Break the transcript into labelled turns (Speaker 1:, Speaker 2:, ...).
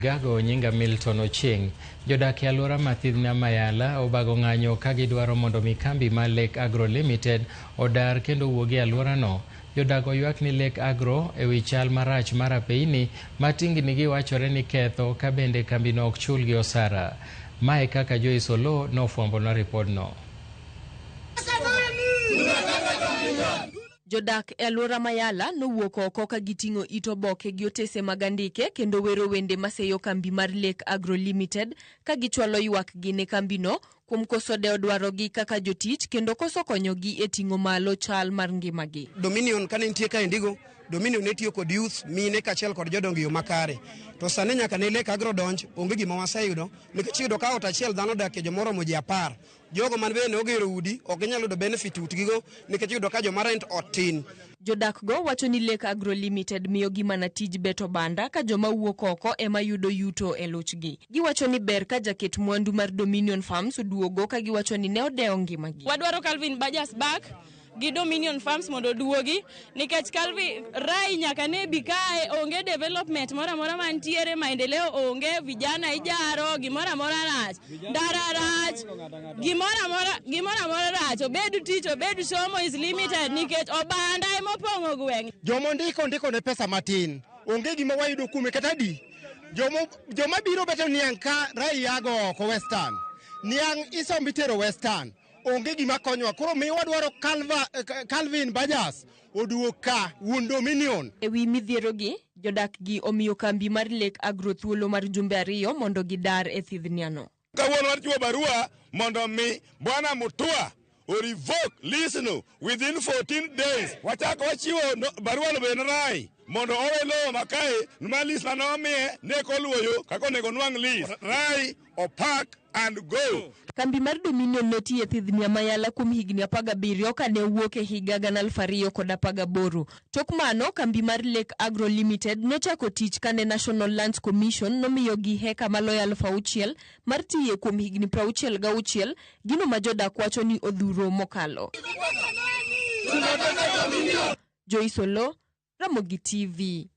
Speaker 1: Gago nyinga Milton Ocheng, Jodak Alwora mathidhna Mayala obago ng'anyo ka gidwaro mondo mikambi ma Lake Agro Limited odar kendo wuogi alwora no. Jodak oywak ni Lake Agro ewi chal marach mar apeini matingni giwachore ni ketho ka bende kambi no ok chulgi osara. Mae kaka Joyce Olo nofwambo na ripodno.
Speaker 2: Jodak Alwora Mayala nowuok oko ka giting'o itoboke gi otese magandike kendo wero wende maseyo kambi mar Lake Agro Limited ka gichwalo ywak gi ne kambi no kuom koso dewo dwarogi kaka jotich kendo koso konyogi e ting'o malo chal mar ngimagi.
Speaker 3: Dominion kane nitie ka indigo, Dominion ne tiyo kod youth, mine kachiel kod jodongo yo makare. To sani nyaka ne Lake Agro donj, onge gima waseyudo, nikech yudo ka ot achiel dhano odakie jomoro mo ji 10. Jogo man bende ogero udi, ok ginyalo yudo benefit utgigo, nikech yudo ka joma rent ot tin.
Speaker 2: Jodak go wacho ni Lake Agro Limited miyo gi mana tij beto banda ka joma wuok oko ema yudo yuto e lochgi. Giwacho ni ber ka jaket mwandu mar Dominion Farms oduogo ka giwacho ni ne odewo ngimagi.
Speaker 4: Wadwaro Calvin Bajas back gi Dominion Farms mondo duogi nikech Calvin Rai nyaka ne bikae onge development mora mora mantiere, maendeleo onge, vijana ijaro gimora mora rach, ndara rach, gimora mora rach, obedu tich, obedu somo is limited nikech obanda ema opong'o gweng'.
Speaker 5: Jomo ndiko ne pesa matin, onge gima wayudo kume kata di. Joma biro beto niang' ka Rai yago oko Western, niang' isombitero Western. Onge gima konyowa, koro mi wadwaro Calvin Bajas oduoka wuon Dominion.
Speaker 2: Ewi midhiero gi, jodak gi omiyo kambi mar Lake Agro thuolo mar jumbe 2 mondo gidar e thidhniano.
Speaker 6: Kawuono wachiwo barua mondo mi Bwana Mutua o revoke lease within 14 days. Wachako wachiwo barua no bende Rai mondo owe lowo makae ma lease manomiye ne koluoyo kako nego nwang' lease. Rai opak and go.
Speaker 2: Kambi mar Dominion notiye thidhnia Mayala kuom higni 17 ka ne wuok e higa 2018. Tok mano, kambi mar Lake Agro Limited nochako tich kane National Lands Commission nomiyo gi heka maloyo 6,000 mar tiye kuom higni 66, gino ma jodak wacho ni odhuro mokalo. Joyce Olo, Ramogi TV.